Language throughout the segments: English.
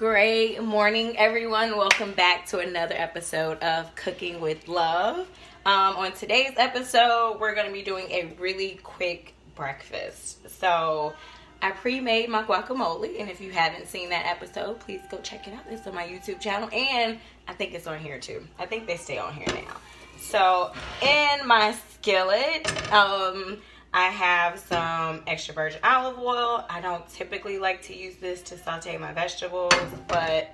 Great morning, everyone. Welcome back to another episode of Cooking with Love. On today's episode, we're going to be doing a really quick breakfast. So I pre-made my guacamole, and if you haven't seen that episode, please go check it out. It's on my YouTube channel, and I think it's on here too. I think they stay on here now. So in my skillet, I have some extra virgin olive oil. I don't typically like to use this to saute my vegetables, but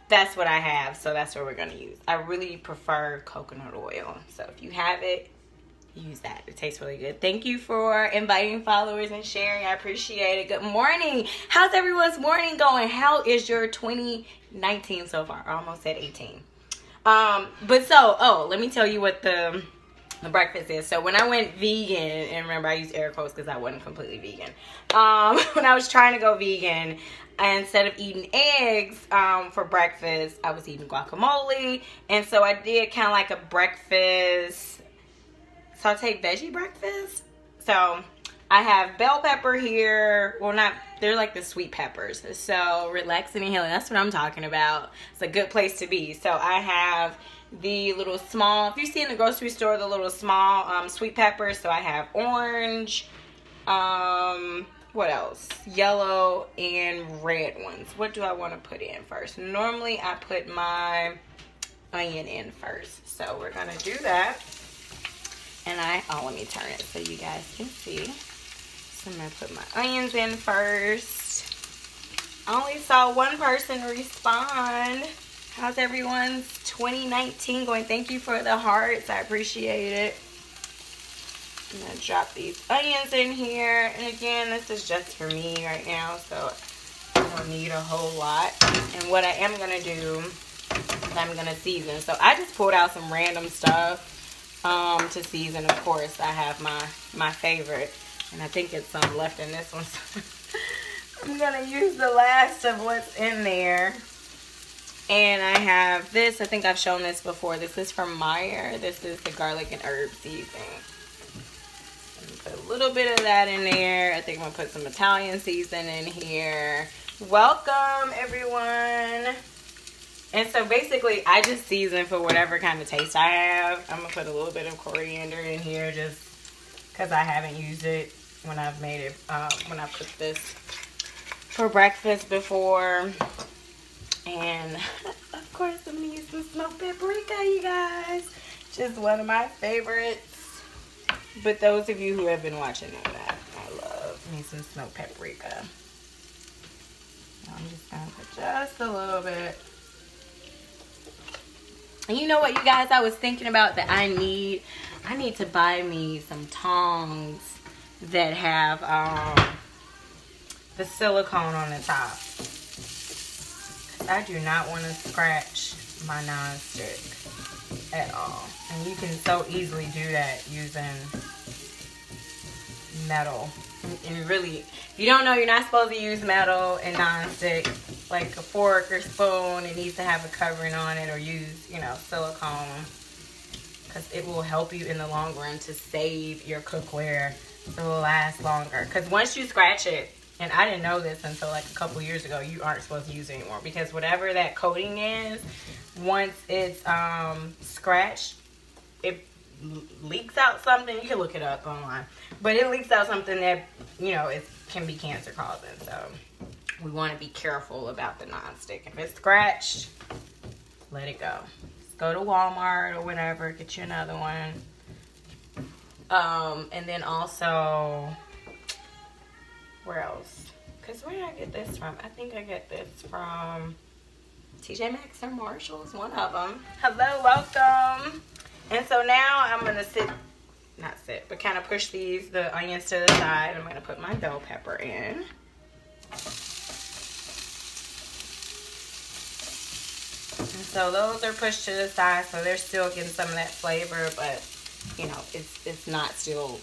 that's what I have, so that's what we're going to use. I really prefer coconut oil, so if you have it, use that. It tastes really good. Thank you for inviting followers and sharing. I appreciate it. Good morning. How's everyone's morning going? How is your 2019 so far? I almost said 18. Let me tell you what the breakfast is. So when I went vegan, and remember I used air quotes because I wasn't completely vegan. When I was trying to go vegan, instead of eating eggs for breakfast, I was eating guacamole. And so I did kind of like a breakfast, sauteed veggie breakfast. So I have bell pepper here. Well, they're like the sweet peppers. So relaxing and healing, that's what I'm talking about. It's a good place to be. So I have the little small, if you see in the grocery store, the little small sweet peppers. So I have orange, what else? Yellow and red ones. What do I want to put in first? Normally I put my onion in first. So we're going to do that. And let me turn it so you guys can see. So I'm going to put my onions in first. I only saw one person respond. How's everyone's 2019 going? Thank you for the hearts. I appreciate it. I'm going to drop these onions in here. And again, this is just for me right now, so I don't need a whole lot. And what I am going to do is I'm going to season. So I just pulled out some random stuff to season. Of course, I have my favorite. And I think it's some left in this one. So I'm going to use the last of what's in there. And I have this. I think I've shown this before. This is from Meyer. This is the garlic and herb seasoning. Put a little bit of that in there. I think I'm going to put some Italian season in here. Welcome, everyone. And so basically, I just season for whatever kind of taste I have. I'm going to put a little bit of coriander in here just because I haven't used it when I've made it, when I cooked this for breakfast before. And of course, I'm going to use some smoked paprika, you guys. Just one of my favorites. But those of you who have been watching know that I love me some smoked paprika. I'm just going to put just a little bit. And you know what, you guys? I was thinking about that I need to buy me some tongs that have the silicone on the top. I do not want to scratch my nonstick at all. And you can so easily do that using metal. And really, if you don't know, you're not supposed to use metal and nonstick. Like a fork or spoon, it needs to have a covering on it, or use, silicone. Because it will help you in the long run to save your cookware so it will last longer. Because once you scratch it, and I didn't know this until like a couple years ago, you aren't supposed to use it anymore. Because whatever that coating is, once it's scratched, it leaks out something. You can look it up online. But it leaks out something that, it can be cancer causing. So we want to be careful about the nonstick. If it's scratched, let it go. Just go to Walmart or whatever, get you another one. And then also, where else? Because where did I get this from? I think I get this from TJ Maxx or Marshalls, one of them. Hello, welcome. And so now I'm going to but kind of push the onions to the side. I'm going to put my bell pepper in. And so those are pushed to the side, so they're still getting some of that flavor, but it's not still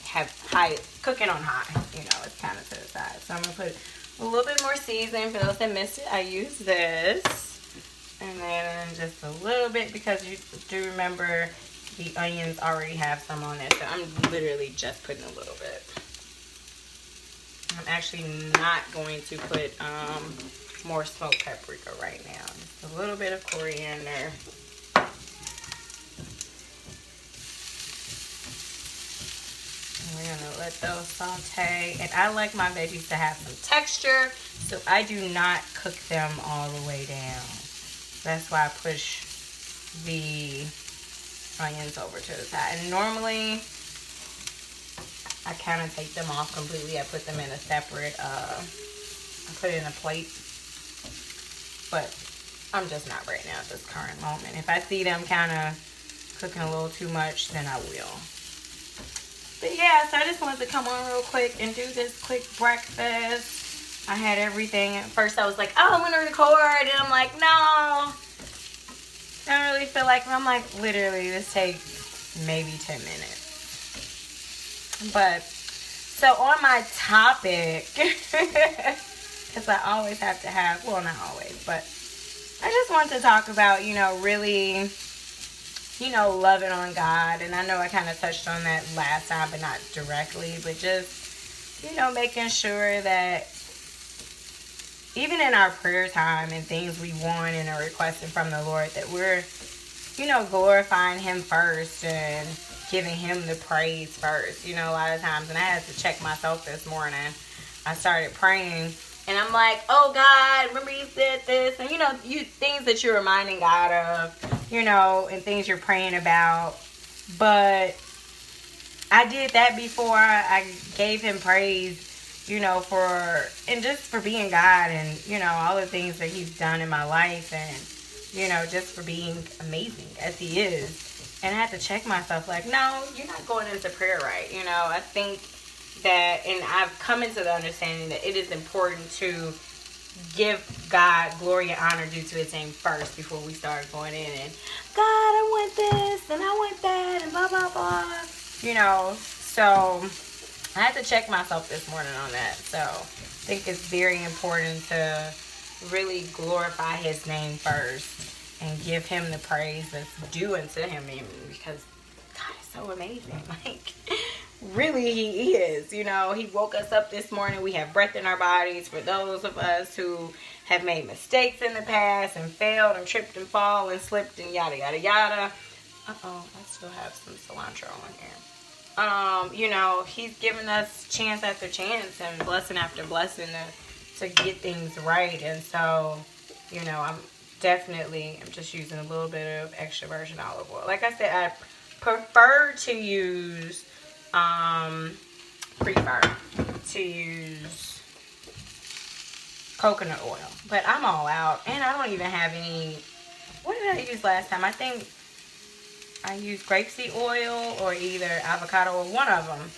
cooking on high. It's kind of to the side. So I'm gonna put a little bit more seasoning. For those that missed it, I use this, and then just a little bit, because you do remember the onions already have some on it. So I'm literally just putting a little bit. I'm actually not going to put more smoked paprika right now. Just a little bit of coriander. And we're gonna let those saute. And I like my veggies to have some texture, so I do not cook them all the way down. That's why I push the onions over to the side. And normally, I kind of take them off completely. I put them in a separate, I put it in a plate. But I'm just not right now at this current moment. If I see them kind of cooking a little too much, then I will. But yeah, so I just wanted to come on real quick and do this quick breakfast. I had everything. At first I was like, oh, I'm going to record. And I'm like, no. I don't really feel like it. I'm like, literally, this takes maybe 10 minutes. But, so on my topic, because I always have to have, well, not always, but I just want to talk about, you know, really, you know, loving on God. And I know I kind of touched on that last time, but not directly, but just, you know, making sure that even in our prayer time and things we want and are requesting from the Lord, that we're, you know, glorifying Him first and giving Him the praise first. You know, a lot of times, and I had to check myself this morning. I started praying, and I'm like, oh God, remember you said this, and you know, things that you're reminding God of, you know, and things you're praying about. But I did that before I gave Him praise, you know, and just for being God, and you know, all the things that He's done in my life, and you know, just for being amazing as He is. And I had to check myself, like, no, you're not going into prayer right. You know, I think that, and I've come into the understanding that it is important to give God glory and honor due to His name first before we start going in and, God, I want this, and I want that, and blah, blah, blah. You know, so I had to check myself this morning on that. So I think it's very important to really glorify His name first and give Him the praise that's due unto Him, because God is so amazing. Like, really, He is. You know, He woke us up this morning. We have breath in our bodies. For those of us who have made mistakes in the past and failed and tripped and fall and slipped and yada, yada, yada. Uh-oh, I still have some cilantro on here. You know, He's given us chance after chance and blessing after blessing to get things right. And so, you know, I'm just using a little bit of extra virgin olive oil. Like I said, I prefer to use coconut oil, but I'm all out, and I don't even have any. What did I use last time? I think I used grapeseed oil or either avocado oil. One of them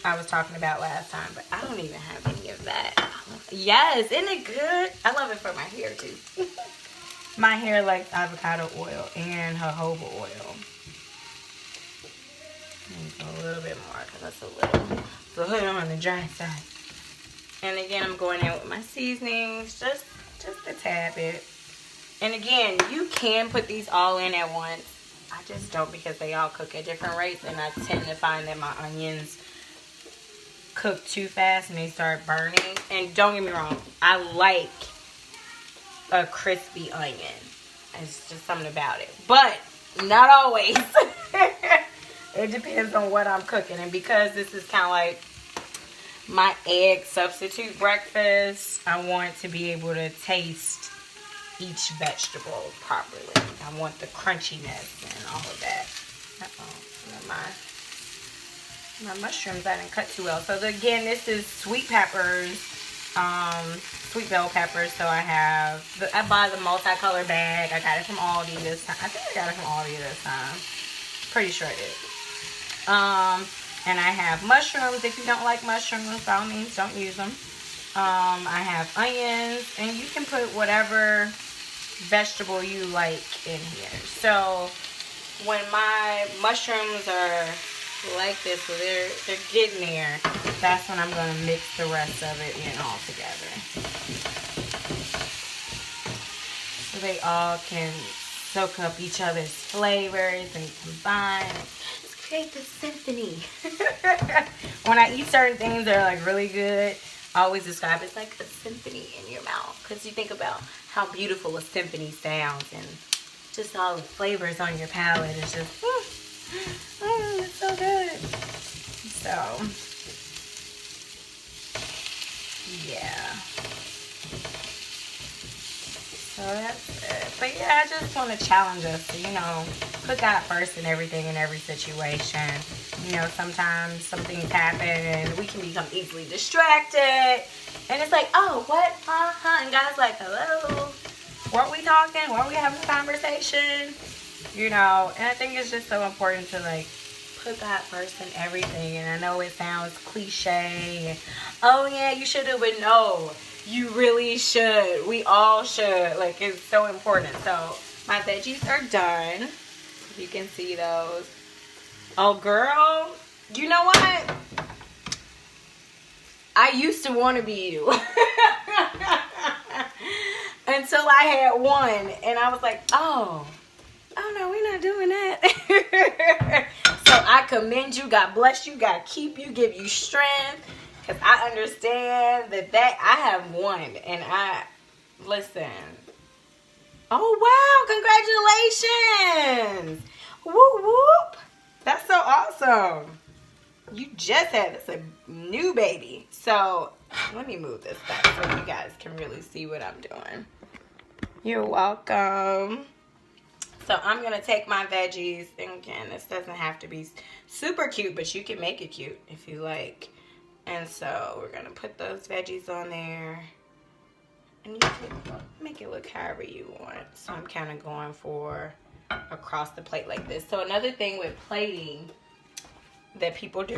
I was talking about last time, but I don't even have any of that. Yes, isn't it good? I love it for my hair too. My hair likes avocado oil and jojoba oil. A little bit more, because that's a little on the dry side. And again, I'm going in with my seasonings, just a tad bit. And again, you can put these all in at once. I just don't, because they all cook at different rates, and I tend to find that my onions cook too fast and they start burning. And don't get me wrong, I like a crispy onion. It's just something about it, but not always. It depends on what I'm cooking. And because this is kind of like my egg substitute breakfast, I want to be able to taste each vegetable properly. I want the crunchiness and all of that. My mushrooms I didn't cut too well. So again, this is sweet peppers, sweet bell peppers. So I buy the multicolored bag. I got it from Aldi this time. I think I got it from Aldi this time. Pretty sure I did. And I have mushrooms. If you don't like mushrooms, by all means, don't use them. I have onions, and you can put whatever vegetable you like in here. So when my mushrooms are like this, so they're getting there, that's when I'm going to mix the rest of it in all together, so they all can soak up each other's flavors and combine. Create this symphony. When I eat certain things that are like really good, I always describe it as like a symphony in your mouth, because you think about how beautiful a symphony sounds, and just all the flavors on your palate is just, it's so good. So, yeah. So that's it. But yeah, I just want to challenge us to, put God first in everything, in every situation. Sometimes some things happen and we can become easily distracted. And it's like, oh, what? And God's like, hello? Weren't we talking? Weren't we having a conversation? And I think it's just so important to, like, put God first in everything. And I know it sounds cliche. Oh, yeah, you should have, but no. You really should. We all should. Like, it's so important. So, my veggies are done. You can see those. Oh, girl. You know what? I used to want to be you. Until I had one. And I was like, oh no, we're not doing that. So, I commend you. God bless you. God keep you. Give you strength. Because I understand that I have one. And listen. Oh, wow. Congratulations. Whoop, whoop. That's so awesome. You just had this, a new baby. So, let me move this back so you guys can really see what I'm doing. You're welcome. So, I'm going to take my veggies. And again, this doesn't have to be super cute, but you can make it cute if you like. And so we're going to put those veggies on there. And you can make it look however you want. So I'm kind of going for across the plate like this. So another thing with plating that people do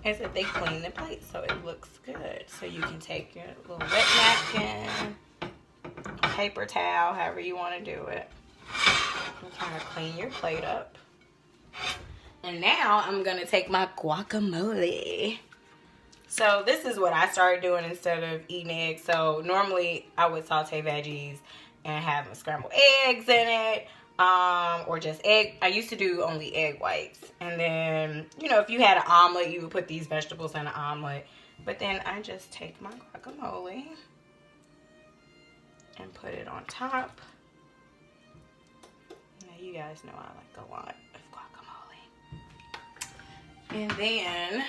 is that they clean the plate so it looks good. So you can take your little wet napkin, paper towel, however you want to do it. And kind of clean your plate up. And now I'm going to take my guacamole. So this is what I started doing instead of eating eggs. So normally I would saute veggies and have scrambled eggs in it, or just egg. I used to do only egg whites. And then, if you had an omelet, you would put these vegetables in an omelet. But then I just take my guacamole and put it on top. Now you guys know I like a lot of guacamole. And then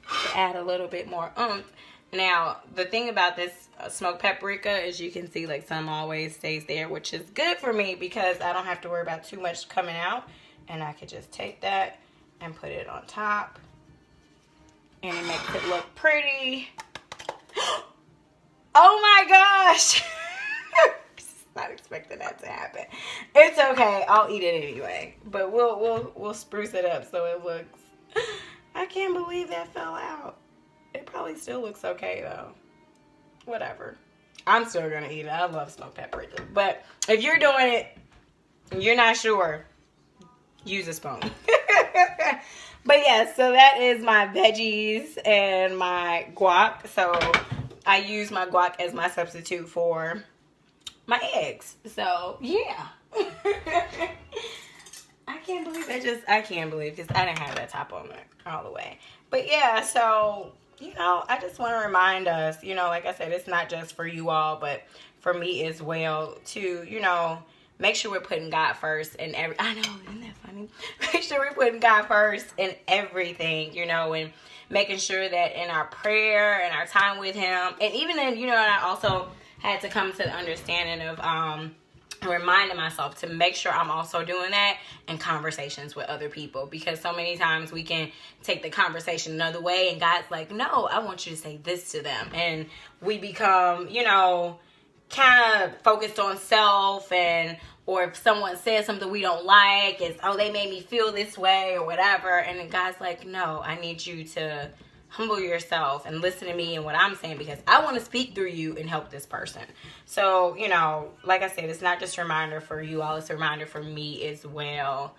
to add a little bit more oomph. Now, the thing about this smoked paprika is you can see like some always stays there, which is good for me because I don't have to worry about too much coming out. And I could just take that and put it on top. And it makes it look pretty. Oh my gosh! Not expecting that to happen. It's okay. I'll eat it anyway. But we'll spruce it up so it looks. I can't believe that fell out. It probably still looks okay though. Whatever. I'm still gonna eat it. I love smoked paprika. But if you're doing it and you're not sure, use a spoon. But yeah, so that is my veggies and my guac. So I use my guac as my substitute for my eggs. So yeah. I can't believe I can't believe because I didn't have that top on all the way. But yeah, so, I just want to remind us, like I said, it's not just for you all, but for me as well to, make sure we're putting God first in I know, isn't that funny? Make sure we're putting God first in everything, and making sure that in our prayer and our time with Him, and even then, and I also had to come to the understanding of, reminding myself to make sure I'm also doing that in conversations with other people, because so many times we can take the conversation another way and God's like, no, I want you to say this to them, and we become kind of focused on self, or if someone says something we don't like, it's, oh, they made me feel this way or whatever, and then God's like, no, I need you to humble yourself and listen to me and what I'm saying, because I want to speak through you and help this person. So, like I said, it's not just a reminder for you all, it's a reminder for me as well.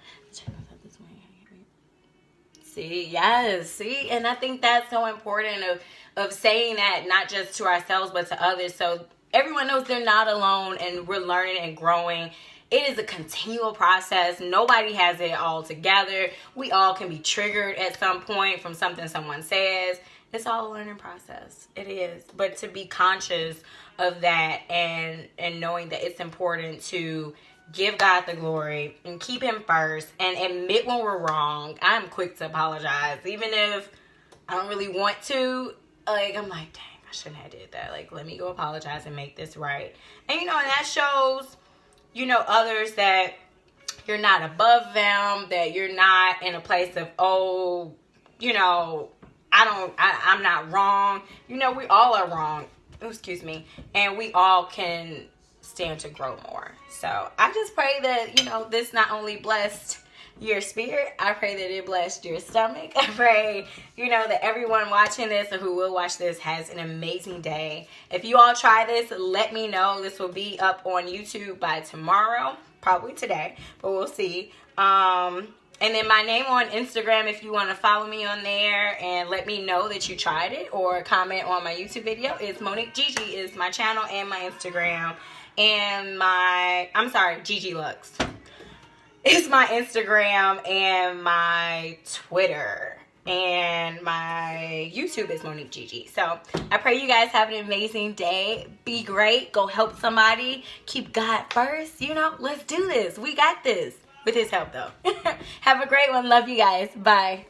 See, yes, see, and I think that's so important of saying that, not just to ourselves, but to others, so everyone knows they're not alone and we're learning and growing. It is a continual process. Nobody has it all together. We all can be triggered at some point from something someone says. It's all a learning process. It is. But to be conscious of that and knowing that it's important to give God the glory and keep him first and admit when we're wrong. I'm quick to apologize. Even if I don't really want to, like, I'm like, dang, I shouldn't have did that. Like, let me go apologize and make this right. And, you know, and that shows, you know, others that you're not above them, that you're not in a place of, oh, you know, I'm not wrong. You know, we all are wrong. Oh, excuse me. And we all can stand to grow more. So I just pray that, you know, this not only blessed your spirit, I pray that it blessed your stomach. I pray, you know, that everyone watching this or who will watch this has an amazing day. If you all try this, let me know. This will be up on YouTube by tomorrow, probably today, but we'll see. And then my name on Instagram, if you want to follow me on there and let me know that you tried it or comment on my YouTube video, is Monique Gigi is my channel and my Instagram. And Gigi Lux is my Instagram and my Twitter. And my YouTube is Monique Gigi. So I pray you guys have an amazing day. Be great. Go help somebody. Keep God first. You know, let's do this. We got this. With his help, though. Have a great one. Love you guys. Bye.